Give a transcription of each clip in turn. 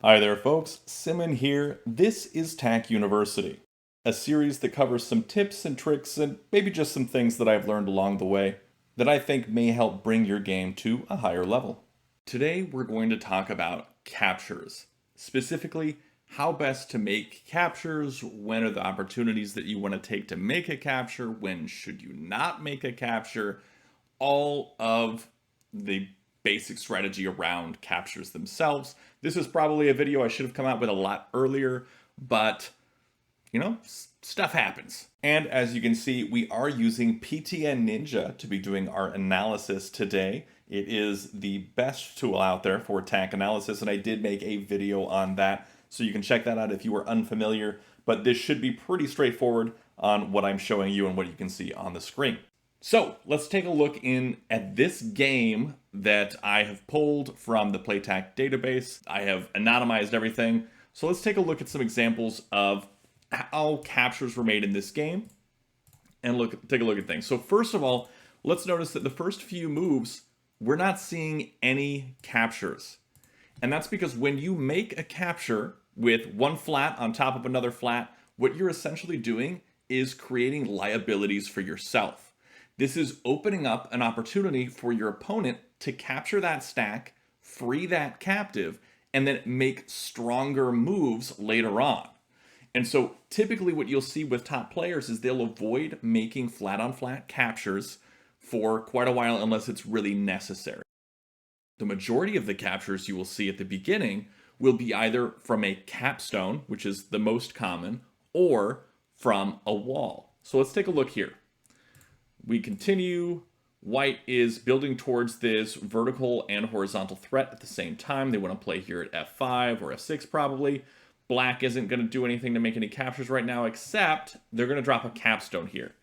Hi there, folks. Simon here. This is Tack University, a series that covers some tips and tricks and maybe just some things that I've learned along the way that I think may help bring your game to a higher level. Today, we're going to talk about captures, specifically how best to make captures, when are the opportunities that you want to take to make a capture, when should you not make a capture, all of the basic strategy around captures themselves. This is probably a video I should have come out with a lot earlier, but stuff happens. And as you can see, we are using PTN Ninja to be doing our analysis today. It is the best tool out there for tack analysis, and I did make a video on that, so you can check that out if you are unfamiliar. But this should be pretty straightforward on what I'm showing you and what you can see on the screen. So let's take a look at this game that I have pulled from the Playtack database. I have anonymized everything. So let's take a look at some examples of how captures were made in this game and take a look at things. So first of all, let's notice that the first few moves, we're not seeing any captures. And that's because when you make a capture with one flat on top of another flat, what you're essentially doing is creating liabilities for yourself. This is opening up an opportunity for your opponent to capture that stack, free that captive, and then make stronger moves later on. And so typically what you'll see with top players is they'll avoid making flat-on-flat captures for quite a while unless it's really necessary. The majority of the captures you will see at the beginning will be either from a capstone, which is the most common, or from a wall. So let's take a look here. We continue. White is building towards this vertical and horizontal threat at the same time. They want to play here at f5 or f6 probably. Black isn't going to do anything to make any captures right now, except they're going to drop a capstone here.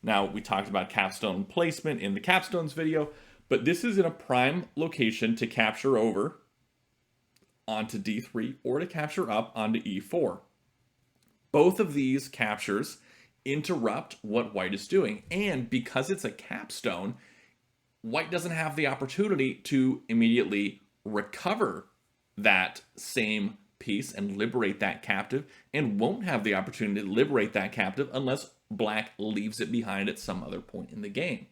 Now, we talked about capstone placement in the capstones video, but this is in a prime location to capture over onto d3 or to capture up onto e4. Both of these captures interrupt what white is doing, and because it's a capstone, white doesn't have the opportunity to immediately recover that same piece and liberate that captive, and won't have the opportunity to liberate that captive unless black leaves it behind at some other point in the game.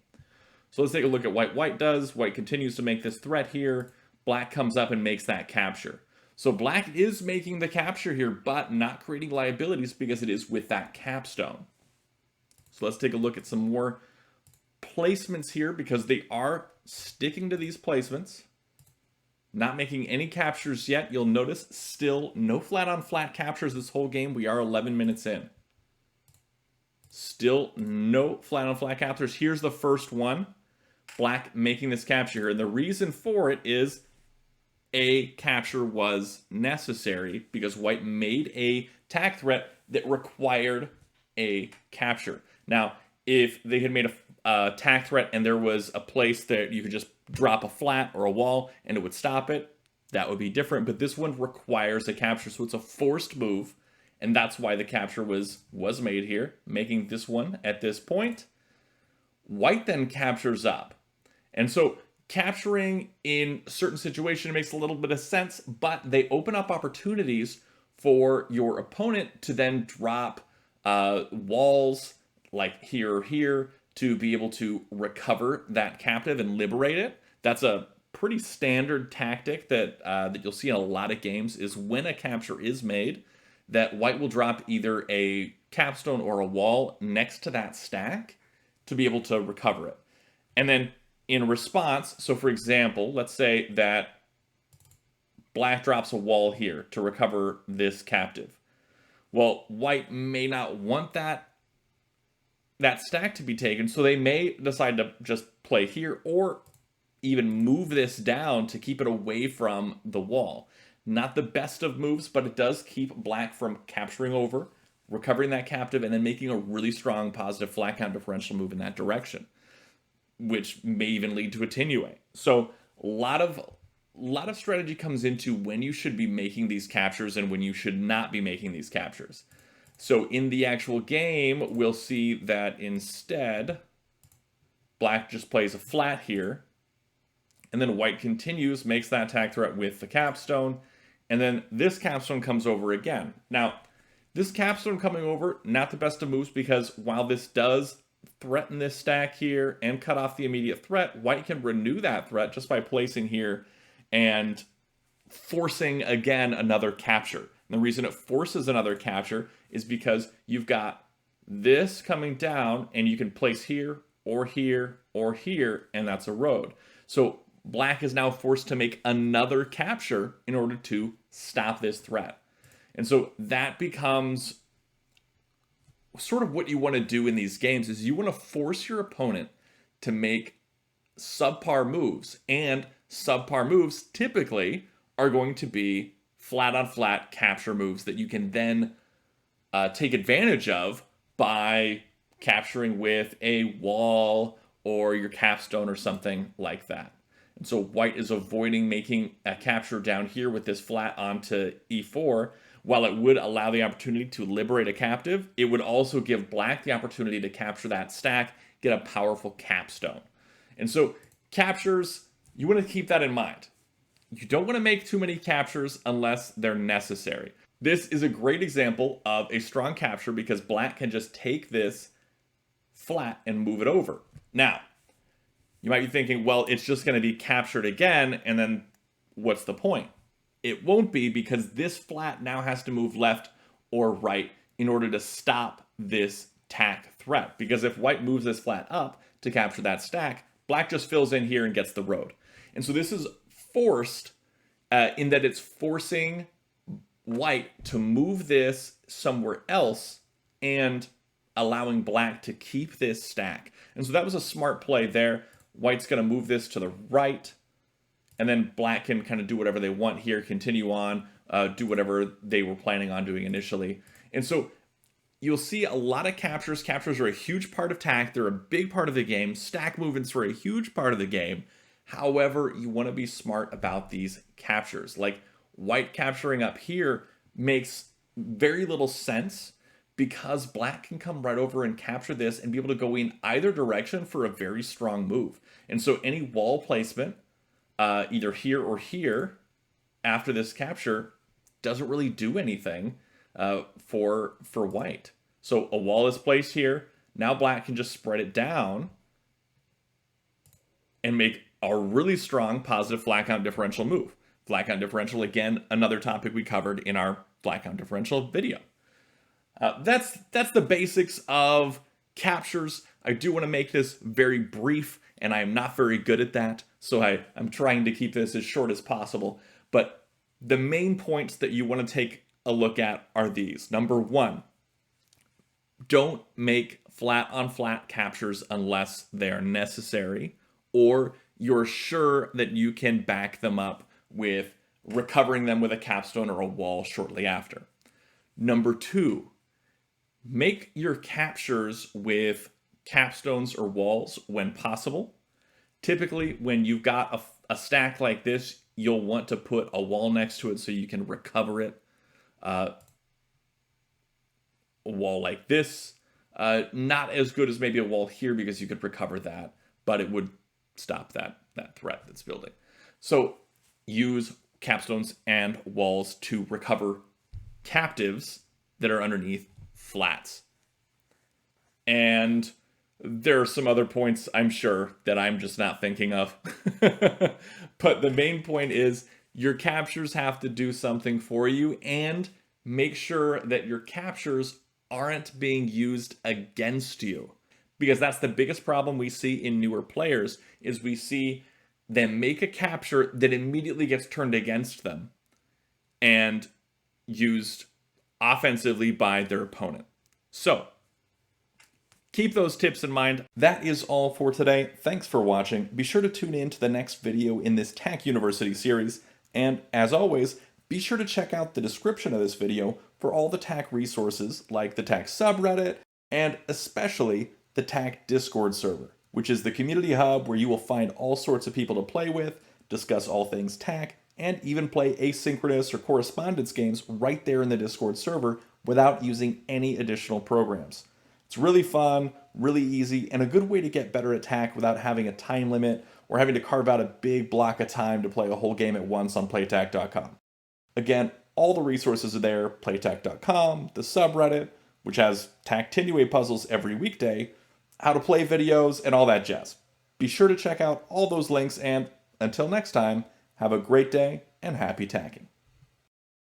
So let's take a look at what white does. White continues to make this threat here. Black comes up and makes that capture. So black is making the capture here, but not creating liabilities because it is with that capstone. So let's take a look at some more placements here because they are sticking to these placements. Not making any captures yet. You'll notice still no flat-on-flat captures this whole game. We are 11 minutes in. Still no flat-on-flat captures. Here's the first one. Black making this capture here. And the reason for it is a capture was necessary because white made a tack threat that required a capture. Now, if they had made a tack threat and there was a place that you could just drop a flat or a wall and it would stop it, that would be different. But this one requires a capture, so it's a forced move, and that's why the capture was made here, making this one at this point. White then captures up. And so capturing in certain situations makes a little bit of sense, but they open up opportunities for your opponent to then drop walls like here or here to be able to recover that captive and liberate it. That's a pretty standard tactic that you'll see in a lot of games, is when a capture is made, that white will drop either a capstone or a wall next to that stack to be able to recover it. And then in response, so for example, let's say that black drops a wall here to recover this captive. Well, white may not want that stack to be taken, so they may decide to just play here or even move this down to keep it away from the wall. Not the best of moves, but it does keep black from capturing over, recovering that captive, and then making a really strong positive flat count differential move in that direction, which may even lead to a Tinue. So a lot of strategy comes into when you should be making these captures and when you should not be making these captures. So in the actual game, we'll see that instead, black just plays a flat here, and then white continues, makes that attack threat with the capstone, And then this capstone comes over again. Now, this capstone coming over, not the best of moves, because while this does threaten this stack here and cut off the immediate threat, white can renew that threat just by placing here and forcing again another capture. And the reason it forces another capture is because you've got this coming down and you can place here or here or here, and that's a road. So black is now forced to make another capture in order to stop this threat. And so that becomes sort of what you want to do in these games is you want to force your opponent to make subpar moves, and subpar moves typically are going to be flat on flat capture moves that you can then take advantage of by capturing with a wall or your capstone or something like that. And so white is avoiding making a capture down here with this flat onto e4. While it would allow the opportunity to liberate a captive, it would also give black the opportunity to capture that stack, get a powerful capstone. And so captures, you want to keep that in mind. You don't want to make too many captures unless they're necessary. This is a great example of a strong capture because black can just take this flat and move it over. Now, you might be thinking, well, it's just going to be captured again, and then what's the point? It won't be, because this flat now has to move left or right in order to stop this tack threat. Because if white moves this flat up to capture that stack, black just fills in here and gets the road. And so this is forced in that it's forcing white to move this somewhere else and allowing black to keep this stack. And so that was a smart play there. White's going to move this to the right, and then black can kind of do whatever they want here, continue on, do whatever they were planning on doing initially. And so you'll see a lot of captures. Captures are a huge part of tack. They're a big part of the game. Stack movements are a huge part of the game. However, you want to be smart about these captures. Like white capturing up here makes very little sense because black can come right over and capture this and be able to go in either direction for a very strong move. And so any wall placement, either here or here, after this capture, doesn't really do anything for white. So a wall is placed here. Now black can just spread it down and make a really strong positive flat count differential move. Flat count differential, again, another topic we covered in our flat count differential video. That's the basics of captures. I do want to make this very brief, and I'm not very good at that, so I'm trying to keep this as short as possible. But the main points that you want to take a look at are these. Number one, don't make flat on flat captures unless they're necessary, or you're sure that you can back them up with recovering them with a capstone or a wall shortly after. Number two, make your captures with capstones or walls when possible. Typically, when you've got a stack like this, you'll want to put a wall next to it so you can recover it. A wall like this, not as good as maybe a wall here because you could recover that, but it would stop that threat that's building. So use capstones and walls to recover captives that are underneath flats. And there are some other points, I'm sure, that I'm just not thinking of. But the main point is your captures have to do something for you, and make sure that your captures aren't being used against you. Because that's the biggest problem we see in newer players, is we see them make a capture that immediately gets turned against them and used offensively by their opponent. So, keep those tips in mind. That is all for today. Thanks for watching. Be sure to tune in to the next video in this TAC University series. And as always, be sure to check out the description of this video for all the TAC resources like the TAC subreddit and especially the TAC Discord server, which is the community hub where you will find all sorts of people to play with, discuss all things TAC, and even play asynchronous or correspondence games right there in the Discord server without using any additional programs. It's really fun, really easy, and a good way to get better at TAC without having a time limit or having to carve out a big block of time to play a whole game at once on playtac.com. Again, all the resources are there, playtech.com, the subreddit, which has Tactinue puzzles every weekday, how to play videos, and all that jazz. Be sure to check out all those links, and until next time, have a great day and happy tacking.